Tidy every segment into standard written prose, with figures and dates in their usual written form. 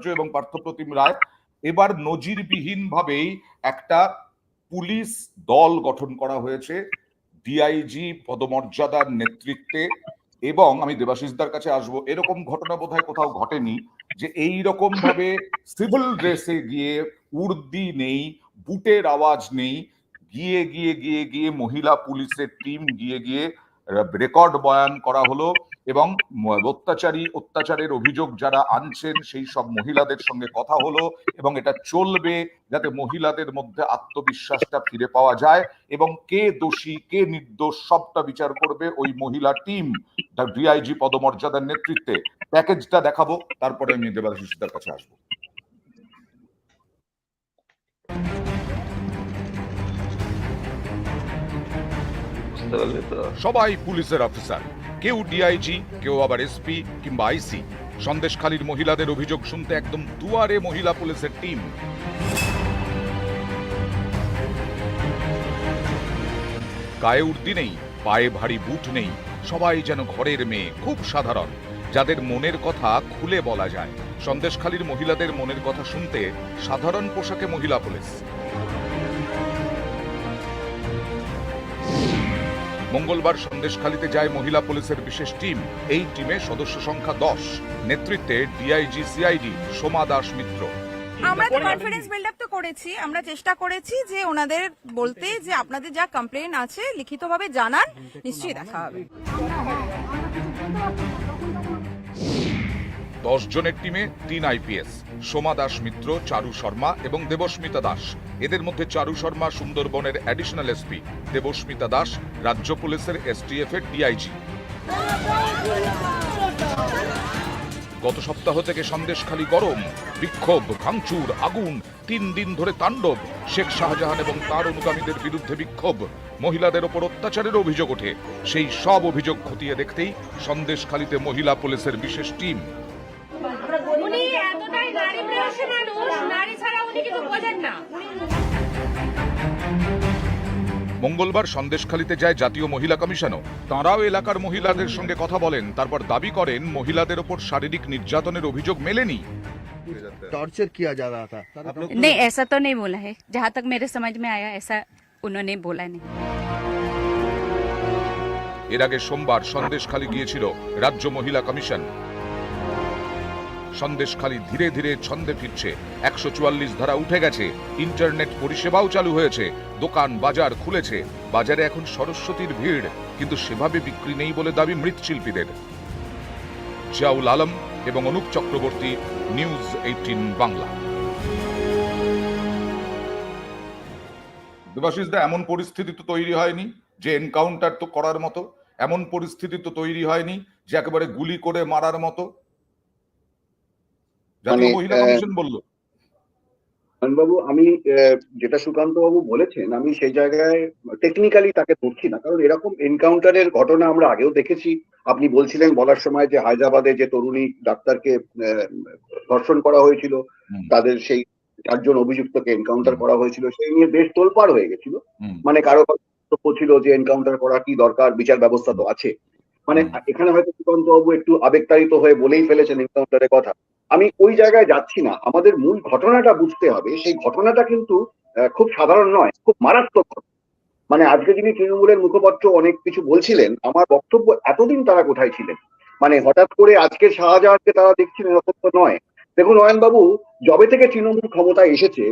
ভট্টাচার্য এবং পার্থপ্রতিম রায় এবার নজিরবিহীনভাবেই একটা পুলিশ দল গঠন করা হয়েছে ডিআইজি পদমর্যাদার নেতৃত্বে। এবং আমি দেবাশিসদার কাছে আসবো, এরকম ঘটনা বোধহয় কোথাও ঘটেনি যে এই রকম ভাবে সিভিল ড্রেসে গিয়ে, উর্দি নেই, বুটের আওয়াজ নেই, গিয়ে গিয়ে গিয়ে গিয়ে মহিলা পুলিশের টিম গিয়ে গিয়ে রেকর্ড বয়ান করা হলো এবং অত্যাচারের অভিযোগ যারা আনছেন সেই সব মহিলাদের সঙ্গে কথা হলো এবং এটা চলবে যাতে মহিলাদের মধ্যে আত্মবিশ্বাসটা ফিরে পাওয়া যায় এবং কে দোষী কে নির্দোষ সবটা বিচার করবে ওই মহিলা টিম ডিআইজি পদমর্যাদার নেতৃত্বে। প্যাকেজটা দেখাবো, তারপরে আমি দেবাশিসদার কাছে আসবো। সবাই পুলিশের অফিসার, কেউ ডিআইজি, কেউ আবার এসপি কিংবা আইসি। সন্দেশখালীর মহিলাদের অভিযোগ শুনতে একদম দুয়ারে মহিলা পুলিশের টিম। গায়ে উর্দি নেই, পায়ে ভারী বুট নেই, সবাই যেন ঘরের মেয়ে, খুব সাধারণ, যাদের মনের কথা খুলে বলা যায়। সন্দেশখালীর মহিলাদের মনের কথা শুনতে সাধারণ পোশাকে মহিলা পুলিশ। মঙ্গলবার সন্দেশখালীতে যায় মহিলা পুলিশের বিশেষ টিম। এই টিমে সদস্য সংখ্যা 10, নেতৃত্বে ডিআইজি সিআইডি সোমা দাস মিত্র। আমরা তো কনফিডেন্স বিল্ড আপ তো করেছি, আমরা চেষ্টা করেছি যে ওনাদের বলতে যে আপনাদের যা কমপ্লেইন আছে লিখিতভাবে জানান, নিশ্চয়ই দেখা হবে। 10 জনের টিমে 3 আইপিএস, সোমা দাস মিত্র, চারু শর্মা এবং দেবস্মিতা দাস। এদের মধ্যে চারু শর্মা সুন্দরবনের অ্যাডিশনাল এসপি, দেবস্মিতা দাস রাজ্য পুলিশের এসটিএফ এর ডিআইজি। গত সপ্তাহ থেকে সন্দেশখালী গরম, বিক্ষোভ, ভাঙচুর, আগুন, 3 দিন ধরে তাণ্ডব। শেখ শাহজাহান এবং তার অনুগামীদের বিরুদ্ধে বিক্ষোভ, মহিলাদের ওপর অত্যাচারের অভিযোগ ওঠে। সেই সব অভিযোগ খতিয়ে দেখতেই সন্দেশখালীতে মহিলা পুলিশের বিশেষ টিম। মঙ্গলবার সন্দেশখালীতে যায় জাতীয় মহিলা কমিশনও। তাঁরাও এলাকার মহিলাদের সঙ্গে কথা বলেন, তারপর দাবি করেন মহিলাদের ওপর শারীরিক নির্যাতনের অভিযোগ মেলেনি। टॉर्चर किया जा रहा था? नहीं, ऐसा तो नहीं बोला है, जहाँ तक मेरे समझ में आया ऐसा उन्होंने बोला नहीं। এর আগে সোমবার সন্দেশখালী গিয়েছিল রাজ্য মহিলা কমিশন। সন্দেশখালী ধীরে ধীরে ছন্দে ফিরছে, 144 ধারা উঠে গেছে, ইন্টারনেট পরিষেবাও চালু হয়েছে, দোকান বাজার খুলেছে। বাজারে এখন সরস্বতীর ভিড়, কিন্তু সেভাবে বিক্রি নেই বলে দাবি মৃৎশিল্পীদের। জিয়াউল আলম এবং অনুপ চক্রবর্তী, নিউজ 18 বাংলা। দেবাশিসদা, এমন পরিস্থিতি তো তৈরি হয়নি যে এনকাউন্টার তো করার মতো, এমন পরিস্থিতি তো তৈরি হয়নি যে একেবারে গুলি করে মারার মতো। জাতীয় মহিলা কমিশন বলল। বাবু, আমি যেটা সুকান্ত বাবু বলেছেন, আমি সেই জায়গায় টেকনিক্যালি তাকে ধরছি না, কারণ এরকম এনকাউন্টারের ঘটনা আমরা আগেও দেখেছি। আপনি বলছিলেন বলার সময় যে হায়দ্রাবাদে যে তরুণী ডাক্তারকে ধর্ষণ করা হয়েছিল, তাদের সেই 4 জন অভিযুক্তকে এনকাউন্টার করা হয়েছিল, সেই নিয়ে বেশ তোলপাড় হয়ে গেছিল। মানে কারো বক্তব্য ছিল যে এনকাউন্টার করা কি দরকার, বিচার ব্যবস্থা তো আছে। মানে এখানে হয়তো সুকান্ত বাবু একটু আবেগতাড়িত হয়ে বলেই ফেলেছেন এনকাউন্টারের কথা। আমি ওই জায়গায় যাচ্ছি না, আমাদের মূল ঘটনাটা বুঝতে হবে। সেই ঘটনাটা কিন্তু খুব সাধারণ নয়, খুব মারাত্মক। মানে আজকে যিনি তৃণমূলের মুখপাত্র অনেক কিছু বলছিলেন, আমার বক্তব্য এতদিন তারা কোথায় ছিলেন? মানে হঠাৎ করে আজকে শাহজাহানকে তারা দেখছেন এরকম তো নয়। দেখুন নয়নবাবু, যবে থেকে তৃণমূল ক্ষমতায় এসেছে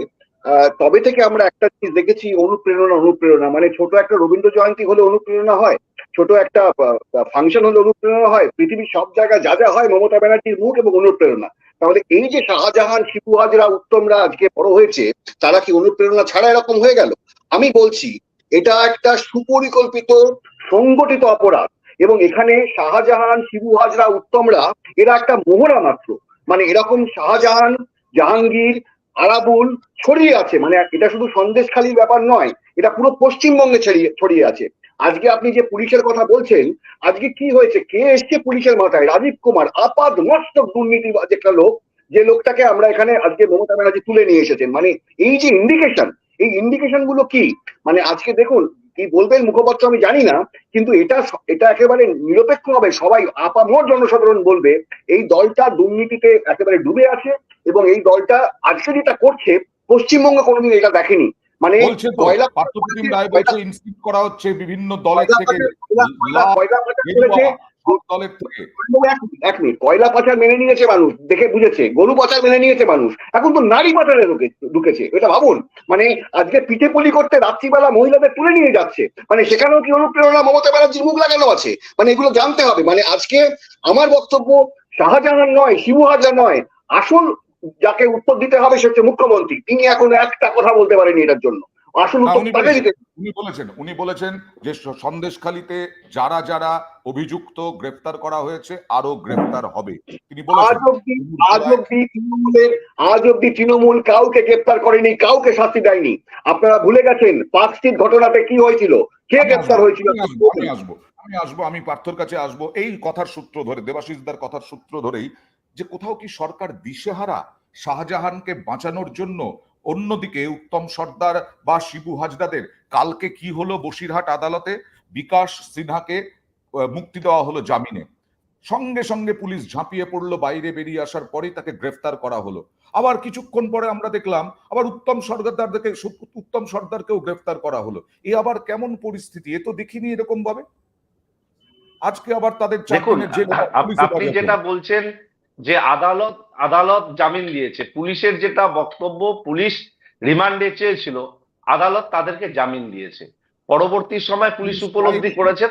তবে থেকে আমরা একটা জিনিস দেখেছি, অনুপ্রেরণা। মানে ছোট একটা রবীন্দ্র জয়ন্তী হলে অনুপ্রেরণা হয়, ছোট একটা ফাংশন হলে অনুপ্রেরণা হয়, পৃথিবীর সব জায়গায় যা যা হয় মমতা ব্যানার্জির মুখ এবং অনুপ্রেরণা। তাহলে এই যে শাহজাহান, শিবু হাজরা, উত্তমরা আজকে বড় হয়েছে, তারা কি অনুপ্রেরণা ছাড়া এরকম হয়ে গেল? আমি বলছি এটা একটা সুপরিকল্পিত সংগঠিত অপরাধ, এবং এখানে শাহজাহান, শিবু হাজরা, উত্তমরা এরা একটা মোহরা মাত্র। মানে এরকম শাহজাহান, জাহাঙ্গীর, আরাবুল ছড়িয়ে আছে। মানে এটা শুধু সন্দেশখালীর ব্যাপার নয়, এটা পুরো পশ্চিমবঙ্গে ছড়িয়ে আছে। আজকে আপনি যে পুলিশের কথা বলছেন, আজকে কি হয়েছে, কে এসছে পুলিশের মাথায়? রাজীব কুমার, আপাদ মস্তক দুর্নীতিবাজ একটা লোক, যে লোকটাকে আমরা এখানে আজকে মমতা ব্যানার্জি তুলে নিয়ে এসেছেন। মানে এই যে ইন্ডিকেশন, এই ইন্ডিকেশন গুলো কি? মানে আজকে দেখুন, কি বলবেন মুখপাত্র আমি জানি না, কিন্তু এটা একেবারে নিরপেক্ষ হবে, সবাই আপামর জনসাধারণ বলবে এই দলটা দুর্নীতিতে একেবারে ডুবে আছে এবং এই দলটা আজকে যেটা করছে পশ্চিমবঙ্গ কোনোদিন এটা দেখেনি। মানে বলছে তো পার্থপ্রতিম রায় বলছে ইনস্টিট করা হচ্ছে বিভিন্ন দলের থেকে, সব দলের থেকে। এক মিনিট, কয়লা পাচার মেনে নিয়েছে মানুষ, দেখে বুঝেছে, গরু পাচার মেনে নিয়েছে মানুষ, এখন তো নারী পাচারে ঢুকেছে। এটা ভাবুন, মানে আজকে পিঠে পুলি করতে রাত্রিবেলা মহিলাদের তুলে নিয়ে যাচ্ছে, মানে সেখানেও কি অনুপ্রেরণা মমতা ব্যানার্জির মুখ লাগানো আছে? মানে এগুলো জানতে হবে। মানে আজকে আমার বক্তব্য শাহজাহান নয়, শিবু হাজরা নয়, আসল যাকে উত্তর দিতে হবে সে হচ্ছে মুখ্যমন্ত্রী। তিনি এখন একটা কথা বলতে পারেনি এটার জন্য, আসল উত্তর তাকে দিতে। উনি বলেছেন যে সন্দেশখালীতে যারা যারা অভিযুক্ত গ্রেফতার করা হয়েছে আরো গ্রেফতার হবে। তিনি বলেছেন আজ অব্দি তৃণমূল কাউকে গ্রেফতার করেনি, কাউকে শাস্তি দেয়নি। আপনারা ভুলে গেছেন পার্কস্ট্রিট ঘটনাতে কি হয়েছিল, কে গ্রেফতার হয়েছিল? আমি পার্থর কাছে আসবো এই কথার সূত্র ধরে, দেবাশিসদার কথার সূত্র ধরেই, যে কোথাও কি সরকার দিশেহারা শাহজাহানকে বাঁচানোর জন্য? অন্যদিকে উত্তম সর্দার বা শিবু হাজরাদের কালকে কি হলো বসিরহাট আদালতে, বিকাশ সিনহাকে মুক্তি দেওয়া হলো জামিনে, সঙ্গে সঙ্গে পুলিশ ঝাঁপিয়ে পড়লো, বাইরে বেরিয়ে আসার পরেই তাকে গ্রেফতার করা হলো। আবার কিছুক্ষণ পরে আমরা দেখলাম আবার উত্তম সর্দারকেও গ্রেফতার করা হলো। এ আবার কেমন পরিস্থিতি? এ তো দেখিনি এরকম ভাবে। আজকে আবার তাদের আপনি যেটা বলছেন যে আদালত জামিন দিয়েছে, পুলিশের যেটা বক্তব্য, পুলিশ রিমান্ডে চেয়েছিল, আদালত তাদেরকে জামিন দিয়েছে। পরবর্তী সময় পুলিশ উপলব্ধি করেছে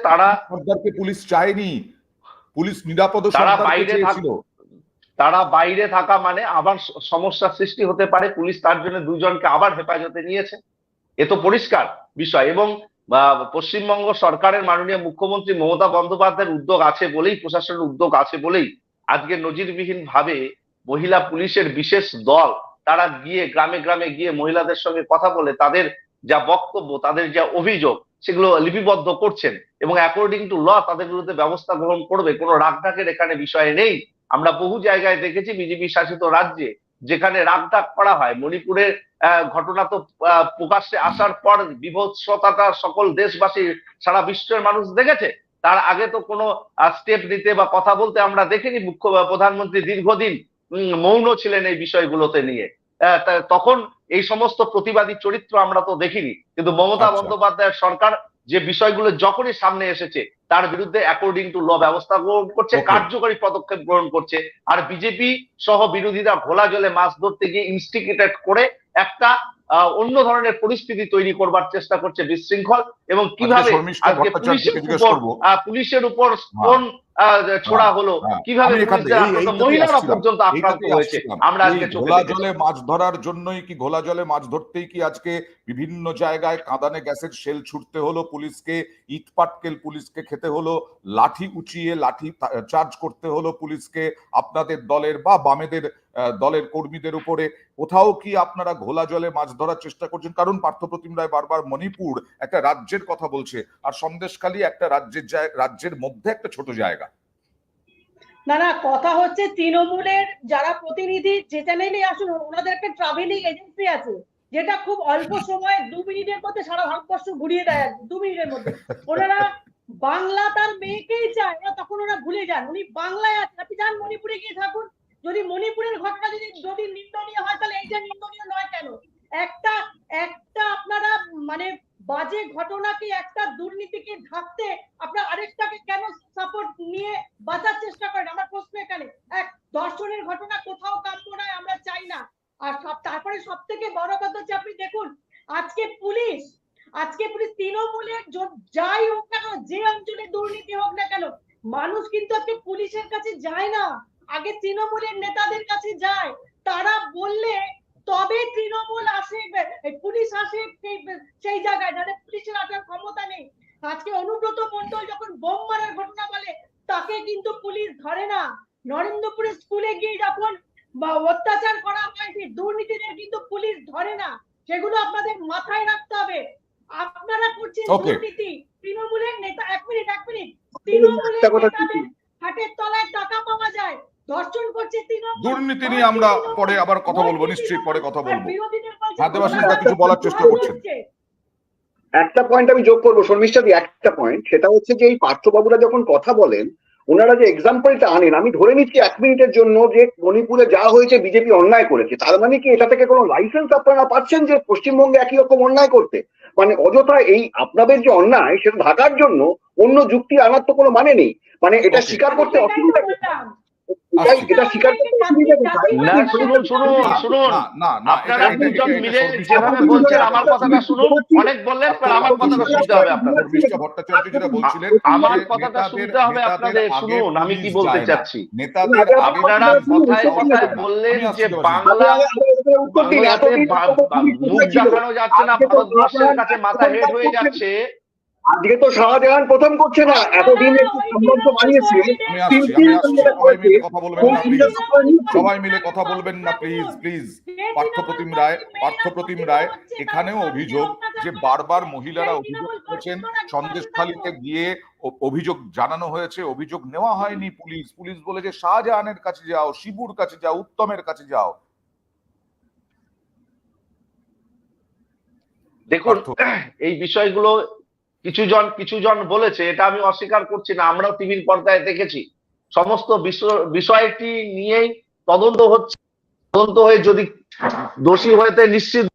পুলিশ চায়নি, পুলিশ নিরাপদ, তারা বাইরে থাকা মানে আবার সমস্যার সৃষ্টি হতে পারে। পুলিশ তার জন্য দুজনকে আবার হেফাজতে নিয়েছে, এ তো পরিষ্কার বিষয়। এবং পশ্চিমবঙ্গ সরকারের মাননীয় মুখ্যমন্ত্রী মমতা বন্দ্যোপাধ্যায়ের উদ্যোগ আছে বলেই, প্রশাসনের উদ্যোগ আছে বলেই আজকে নজিরবিহীন ভাবে মহিলা পুলিশের বিশেষ দল তারা গিয়ে গ্রামে গ্রামে গিয়ে মহিলাদের সঙ্গে কথা বলে তাদের যা বক্তব্য, তাদের যা অভিযোগ, সেগুলো লিপিবদ্ধ করছেন এবং অ্যাকর্ডিং টু ল তাদের বিরুদ্ধে ব্যবস্থা গ্রহণ করবে। কোনো রাগঢাকের এখানে বিষয় নেই। আমরা বহু জায়গায় দেখেছি বিজেপি শাসিত রাজ্যে যেখানে রাগঢাক করা হয়। মণিপুরের ঘটনা তো প্রকাশ্যে আসার পর বিভৎসতাটা সকল দেশবাসী, সারা বিশ্বের মানুষ দেখেছে। তার আগে তো কোনো স্টেপ নিতে বা কথা বলতে আমরা দেখিনি। প্রধানমন্ত্রী দীর্ঘদিন মৌন ছিলেন এই বিষয়গুলোতে নিয়ে। তখন এই সমস্ত প্রতিবাদী চরিত্র আমরা তো দেখিনি। কিন্তু মমতা বন্দ্যোপাধ্যায়ের সরকার যে বিষয়গুলো যখনই সামনে এসেছে তার বিরুদ্ধে অ্যাকর্ডিং টু ল ব্যবস্থা গ্রহণ করছে, কার্যকরী পদক্ষেপ গ্রহণ করছে। আর বিজেপি সহ বিরোধীরা ঘোলা জলে মাছ ধরতে গিয়ে ইনস্টিগেটেড করে একটা অন্য ধরনের পরিস্থিতি তৈরি করবার চেষ্টা করছে, বিশৃঙ্খল। এবং কিভাবে আজকে পুলিশের উপর কোন ছোড়া হলো, কিভাবে মহিলারা পর্যন্ত আক্রান্ত হয়েছে, আমরা আজকে ঘোলা জলে মাছ ধরার জন্যই কি, ঘোলা জলে মাছ ধরতেই কি আজকে বিভিন্ন জায়গায় কাঁদানে গ্যাসের শেল ছুটতে হলো পুলিশকে, ইট পাটকেল পুলিশকে খেতে হলো, লাঠি উঁচিয়ে লাঠি চার্জ করতে হলো পুলিশকে, আপনাদের দলের বা বামেদের দলের কর্মীদের উপরে? কোথাও কি আপনারা ঘোলা জলে মাছ ধরার চেষ্টা করছেন? কারণ পার্থপ্রতিম রায় বারবার মণিপুর একটা রাজ্যের কথা বলছে, আর সন্দেশখালী একটা রাজ্যের মধ্যে একটা ছোট জায়গা। না, কথা হচ্ছে তৃণমূলের যারা প্রতিনিধি যে চ্যানেলে আসুন, ওনাদের একটা ট্রাভেলিং এজেন্সি আছে যেটা খুব অল্প সময়ে 2 মিনিটের মধ্যে সারা ভারতবর্ষ ঘুরিয়ে দেয়। 2 মিনিটের মধ্যে ওনারা বাংলা তার মেয়েকেই চায়, তখন ওরা ভুলে যান উনি বাংলায় আছেন। আপনি যান মণিপুরে গিয়ে থাকুন, যদি মণিপুরের ঘটনা যদি নিন্দনীয় হয় তাহলে এইটা নিন্দনীয় নয় কেন? একটা আপনারা মানে বাজে ঘটনাকে, একটা দুর্নীতিকে ঢাকতে আপনার আরেকটাকে কেন সাপোর্ট নিয়ে বাঁচার চেষ্টা করেন? আমার প্রশ্ন এখানে। এক ধর্ষণের ঘটনা কোথাও কাম্য নয়, আমরা চাই না। আর তারপরে সব থেকে বড় কথা হচ্ছে, আপনি দেখুন আজকে পুলিশ তৃণমূলের যাই হোক না কেন, যে অঞ্চলে দুর্নীতি হোক না কেন, মানুষ কিন্তু আজকে পুলিশের কাছে যায় না, আগে তৃণমূলের নেতাদের কাছে যায়। তারা বললে তবে তৃণমূল আসে, পুলিশ আসে সেই জায়গায়, যাদের পুলিশের আসার ক্ষমতা নেই। আজকে অনুব্রত মণ্ডল যখন বোম মারার ঘটনা বলে, তাকে কিন্তু পুলিশ ধরে না। নরেন্দ্রপুরের স্কুলে গিয়ে যখন অত্যাচার করা হয়, সেই দুর্নীতিদের কিন্তু পুলিশ ধরে না। সেগুলো আপনাদের মাথায় রাখতে হবে। আপনারা করছেন দুর্নীতি, তৃণমূলের নেতা। এক মিনিট, তৃণমূলের নেতাদের হাটের তলায় টাকা পাওয়া যায়, ধর্ষণ করছে তৃণমূল। দুর্নীতি নিয়ে আমরা পরে আবার কথা বলবো, নিশ্চয়ই পরে কথা বলবো। কিছু বলার চেষ্টা করছেন। একটা পয়েন্ট আমি যোগ করবো শর্মিষ্ঠাদি, একটা পয়েন্ট, সেটা হচ্ছে যে এই পার্থবাবুরা যখন কথা বলেন, ওনারা যে এক্সাম্পলটা আনেন, আমি ধরে নিচ্ছি 1 মিনিটের জন্য যে মণিপুরে যা হয়েছে বিজেপি অন্যায় করেছে, তার মানে কি এটা থেকে কোনো লাইসেন্স আপনারা পাচ্ছেন যে পশ্চিমবঙ্গে একই রকম অন্যায় করতে? মানে অযথা এই আপনাদের যে অন্যায় সেটা ঢাকার জন্য অন্য যুক্তি আনার তো কোনো মানে নেই। মানে এটা Okay. স্বীকার করতে সেটাই তো অসুবিধা কি? বললাম। এটা স্বীকার করতে অসুবিধা কোথায়? না, শুনুন শুনুন, আপনারা দুজন মিলে যেভাবে বলছেন আমার কথাটা শুনুন। অনেক বললেন, আমার কথাটা শুনতে হবে আপনাদের। শর্মিষ্ঠা ভট্টাচার্য যেটা বলছিলেন, আমার যে কথাটা নেতাদের- শুনতে হবে নেতাদের আপনাদের। আগে শুনুন আমি কি পুলিশ বলতে যায় না। চাচ্ছি। নেতাদের আগে আপনারা পুলিশ কথায় যায় কথায় না। বললেন আমি আসছি যে দেবাশিস। বাংলাতে মুখ দেখানো যাচ্ছে না, ভারতবর্ষের কাছে মাথা হেড হয়ে যাচ্ছে। আজকে তো শাহজাহান প্রথম করছে না, এতদিন একটি সম্বন্ধ বানিয়েছে। আমি আসছি, সবাই মিলে কথা বলবেন না প্লিজ, সবাই মিলে কথা বলবেন না প্লিজ প্লিজ। পার্থপ্রতিম রায় এখানেও অভিযোগ যে বারবার মহিলারা অভিযোগ করেছেন, সন্দেশখালীতে গিয়ে অভিযোগ জানানো হয়েছে, অভিযোগ নেওয়া হয়নি। পুলিশ বলে যে শাহজাহানের কাছে যাও, শিবুর কাছে যাও, উত্তমের কাছে যাও। দেখুন এই বিষয়গুলো কিছুজন বলেছে, এটা আমি অস্বীকার করছি না, আমরাও টিভির পর্দায় দেখেছি। সমস্ত বিষয়টি নিয়েই তদন্ত হচ্ছে। তদন্ত হয়ে যদি দোষী হয়েতে নিশ্চিত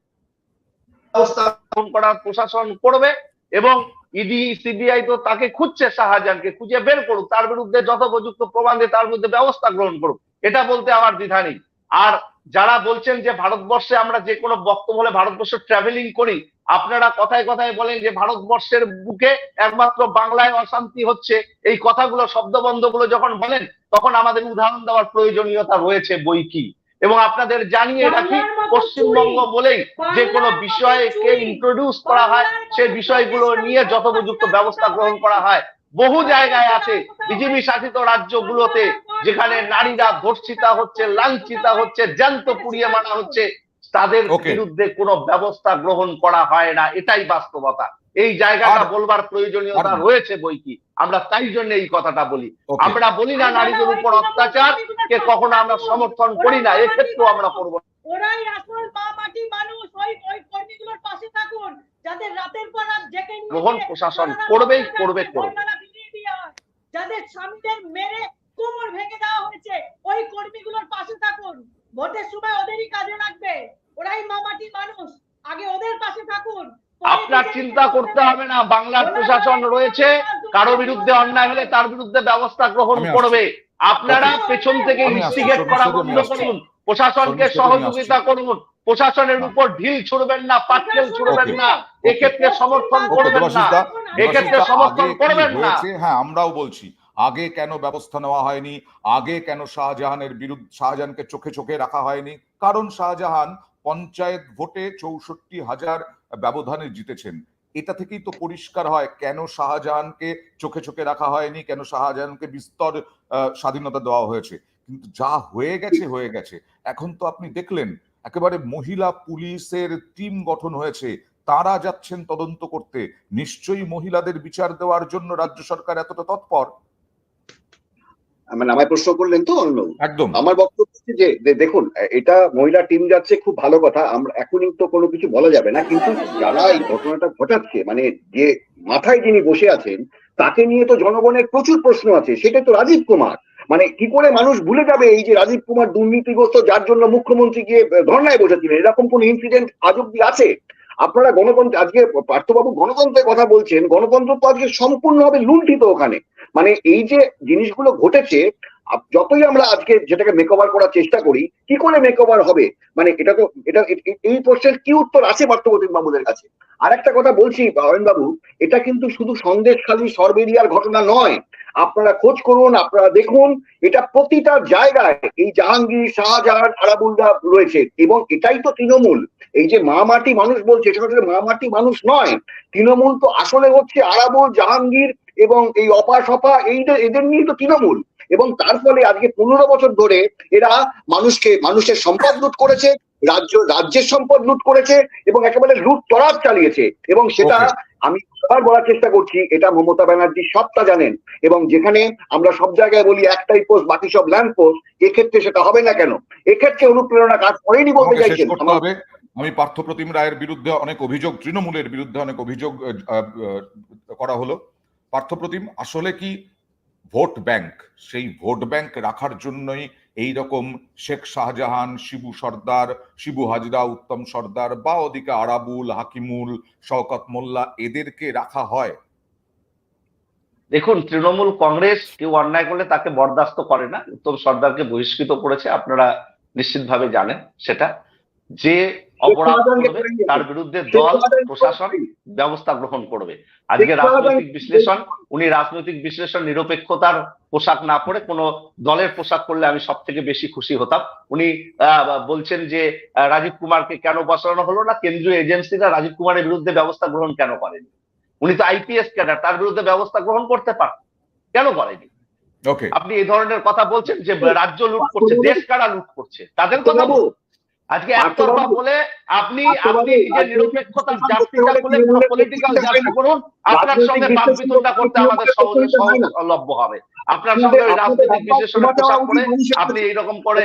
ব্যবস্থা গ্রহণ করার প্রশাসন করবে, এবং ইডি সিবিআই তো তাকে খুঁজছে, শাহজাহানকে খুঁজে বের করুক, তার বিরুদ্ধে যথোপযুক্ত প্রমাণ দিয়ে তার বিরুদ্ধে ব্যবস্থা গ্রহণ করুক, এটা বলতে আমার দ্বিধা নেই। আর যারা বলছেন যে ভারতবর্ষে আমরা যে কোনো বক্তব্য হলে ভারতবর্ষে ট্রাভেলিং করি, আপনারা কথায় কথায় বলেন যে ভারতবর্ষের বুকে একমাত্র বাংলায় অশান্তি হচ্ছে, এই কথাগুলো শব্দবন্ধগুলো যখন বলেন তখন আমাদের উদাহরণ দেওয়ার প্রয়োজনীয়তা রয়েছে বই কি। এবং আপনাদের জানিয়ে রাখি, পশ্চিমবঙ্গ বলেই যে কোনো বিষয়কে ইন্ট্রোডিউস করা হয়, সেই বিষয়গুলো নিয়ে যথোপযুক্ত ব্যবস্থা গ্রহণ করা হয়। বহু জায়গায় আছে বিজেপি শাসিত রাজ্যগুলোতে যেখানে নারীরা ধর্ষিতা হচ্ছে, লাঞ্ছিতা হচ্ছে, জ্যান্ত পুড়িয়ে মারা হচ্ছে, তাদের বিরুদ্ধে কোনো ব্যবস্থা গ্রহণ করা হয় না, এটাই বাস্তবতা। এই জায়গাটা বলবার প্রয়োজনীয়তা রয়েছে বই কি, আমরা তাই জন্য এই কথাটা বলি। আমরা বলি না নারীদের উপর অত্যাচার কে কখনো আমরা সমর্থন করি না, এক্ষেত্রেও আমরা করব না। ওরাই আসল মা মাটি মানুষ, ওই কর্মীগুলোর পাশে থাকুন, যাদের রাতের পর রাত জেগে নিয়ে গ্রহণ প্রশাসন করবেই করবে। যাদের স্বামীদের মেরে কোমর ভেঙে দেওয়া হয়েছে, ওই কর্মীগুলোর পাশে থাকুন। ভোটের সময় ওদেরই কাজে লাগবে, ওরাই মা মাটি মানুষ, আগে ওদের পাশে থাকুন। আপনার চিন্তা করতে হবে না, বাংলার প্রশাসন রয়েছে, কারো বিরুদ্ধে অন্যায় হলে তার বিরুদ্ধে ব্যবস্থা গ্রহণ করবে। আপনারা পেছন থেকে ইনস্টিগেট করা বন্ধ করুন, প্রশাসনকে সহযোগিতা করুন, প্রশাসনের উপর ঢিল ছুড়বেন না, পাটকেল ছুড়বেন না, এক্ষেত্রে সমর্থন করবেন না, এক্ষেত্রে সমর্থন করবেন না। হ্যাঁ, আমরাও বলছি আগে কেন ব্যবস্থা নেওয়া হয়নি, আগে কেন শাহজাহানকে চোখে চোখে রাখা হয়নি? কারণ শাহজাহান পঞ্চায়েত ভোটে 64,000 ব্যবধানে জিতেছেন। এটা থেকেই তো পরিষ্কার হয় কেন শাহজাহানকে চোখে চোখে রাখা হয়নি, কেন শাহজাহানকে বিস্তর স্বাধীনতা দেওয়া হয়েছে। কিন্তু যা হয়ে গেছে। এখন তো আপনি দেখলেন একেবারে মহিলা পুলিশের টিম গঠন হয়েছে, তারা যাচ্ছেন তদন্ত করতে। নিশ্চয়ই মহিলাদের বিচার দেওয়ার জন্য রাজ্য সরকার এতটা তৎপর। মানে আমায় প্রশ্ন করলেন তো অর্ণব? একদম। আমার বক্তব্য হচ্ছে যে দেখুন, এটা মহিলা টিম যাচ্ছে, খুব ভালো কথা, আমরা এখনই তো কোনো কিছু বলা যাবে না, কিন্তু যারা এই ঘটনাটা ঘটাচ্ছে, মানে যে মাথায় যিনি বসে আছেন, তাকে নিয়ে তো জনগণের প্রচুর প্রশ্ন আছে। সেটা তো রাজীব কুমার। মানে কি করে মানুষ ভুলে যাবে এই যে রাজীব কুমার দুর্নীতিগ্রস্ত, যার জন্য মুখ্যমন্ত্রী গিয়ে ধর্নায় বসেছিলেন? এরকম কোন ইনসিডেন্ট আজ অব্দি আছে? আপনারা গণতন্ত্র, আজকে পার্থবাবু গণতন্ত্রের কথা বলছেন, গণতন্ত্র তো আজকে সম্পূর্ণভাবে লুণ্ঠিত ওখানে। মানে এই যে জিনিসগুলো ঘটেছে, যতই আমরা আজকে যেটাকে মেকওভার করার চেষ্টা করি, কি করে মেকওভার হবে? মানে এই প্রশ্নের কি উত্তর আছে পার্থপ্রতিম বাবুদের কাছে? আর একটা কথা বলছি অয়ন বাবু, এটা কিন্তু শুধু সন্দেশখালী সরবেরিয়ার ঘটনা নয়। আপনারা খোঁজ করুন, আপনারা দেখুন, এটা প্রতিটা জায়গায় এই জাহাঙ্গীর, শাহজাহান, আরাবুলরা রয়েছে। এবং এটাই তো তৃণমূল। এই যে মা মাটি মানুষ বলছে, সেটা আসলে মা মাটি মানুষ নয়। তৃণমূল তো আসলে হচ্ছে আরাবুল, জাহাঙ্গীর এবং এই অপা সপা, এদের নিয়ে তো তৃণমূল। এবং তার ফলে আজকে 15 বছর ধরে এরা মানুষের সম্পদ লুট করেছে, রাজ্যের সম্পদ লুট করেছে, এবং একেবারে লুট তরাজ চালিয়েছে। এবং সেটা আমি আবার বলার চেষ্টা করছি, এটা মমতা ব্যানার্জি সবটা জানেন। এবং যেখানে আমরা সব জায়গায় বলি একটাই পোস্ট, বাকি সব ল্যাম্প পোস্ট, এক্ষেত্রে সেটা হবে না কেন? এক্ষেত্রে অনুপ্রেরণা কাজ করেনি বলতে চাইছেন। আমি পার্থপ্রতিম রায়ের বিরুদ্ধে অনেক অভিযোগ, তৃণমূলের বিরুদ্ধে অনেক অভিযোগ করা হলো। পার্থপ্রতিম, আসলে কি ভোট ব্যাংক, সেই ভোট ব্যাংক রাখার জন্যই এই রকম শেখ শাহজাহান, শিবু সর্দার, শিবু হাজরা, উত্তম সর্দার বা ওদিকে আরাবুল, হাকিমুল, শওকত মোল্লা এদেরকে রাখা হয়? দেখুন, তৃণমূল কংগ্রেস কেউ অন্যায় করলে তাকে বরদাস্ত করে না। উত্তম সর্দারকে বহিষ্কৃত করেছে, আপনারা নিশ্চিতভাবে জানেন সেটা। যে অপরাধ করবে তার বিরুদ্ধে দল প্রশাসন ব্যবস্থা গ্রহণ করবে। আজকে রাজনৈতিক বিশ্লেষণ, উনি রাজনৈতিক বিশ্লেষণ নিরপেক্ষতার পোশাক না পরে কোন দলের পোশাক করলে আমি সব থেকে বেশি খুশি হতাম। উনি বলছেন যে রাজীব কুমারকে কেন বসানো হলো না, কেন্দ্রীয় এজেন্সিরা রাজীব কুমারের বিরুদ্ধে ব্যবস্থা গ্রহণ কেন করেনি? উনি তো আইপিএস ক্যাডার, তার বিরুদ্ধে ব্যবস্থা গ্রহণ করতে পারেন, কেন করেনি? ওকে, আপনি এই ধরনের কথা বলছেন যে রাজ্য লুট করছে, দেশ কারা লুট করছে, তাদের কথা বলুন। আজকে একতরফা বলে আপনি নিজের নিরপেক্ষতার জার্সিটা খুলে পলিটিক্যাল জার্সি করুন, আপনার সঙ্গে বাকবিতণ্ডা করতে আমাদের সহজলভ্য হবে। আপনার সঙ্গে ওই রাজনৈতিক বিশ্লেষণের পোশাক পরে আপনি এইরকম করে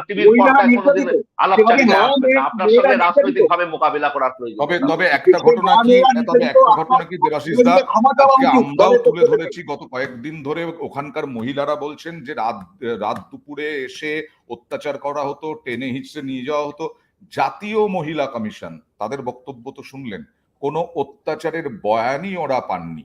টিভির পর্দায় কোনোদিন আলাপচারিতায় আসবেন না। আপনার সঙ্গে রাজনৈতিক ভাবে মোকাবিলা করার প্রয়োজন। তবে একটা ঘটনা কি দেবাশিস দা, আজকে আমরাও তুলে ধরেছি, গত কয়েকদিন ধরে ওখানকার মহিলারা বলছেন যে রাত দুপুরে এসে অত্যাচার করা হতো, টেনে হিচড়ে নিয়ে যাওয়া হতো। জাতীয় মহিলা কমিশন তাদের বক্তব্য তো শুনলেন, কোনো অত্যাচারের বয়ানই ওরা পাননি।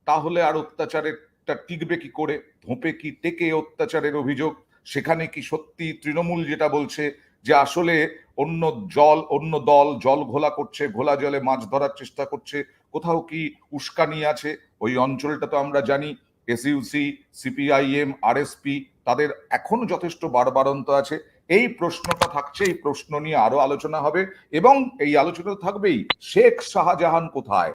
তাহলে আর অত্যাচারেরটা টিকবে কি করে? ধোপে কি টেকে অত্যাচারের অভিযোগ? সেখানে কি সত্যি তৃণমূল যেটা বলছে যে আসলে অন্য দল জল ঘোলা করছে, ঘোলা জলে মাছ ধরার চেষ্টা করছে, কোথাও কি উস্কানি আছে? ওই অঞ্চলটা তো আমরা জানি এসইউসি, সিপিআইএম, আরএসপি তাদের এখনো যথেষ্ট বাড়বাড়ন্ত আছে। এই প্রশ্নটা থাকছে, এই প্রশ্ন নিয়ে আরো আলোচনা হবে এবং এই আলোচনা থাকবেই শেখ শাহজাহান কোথায়।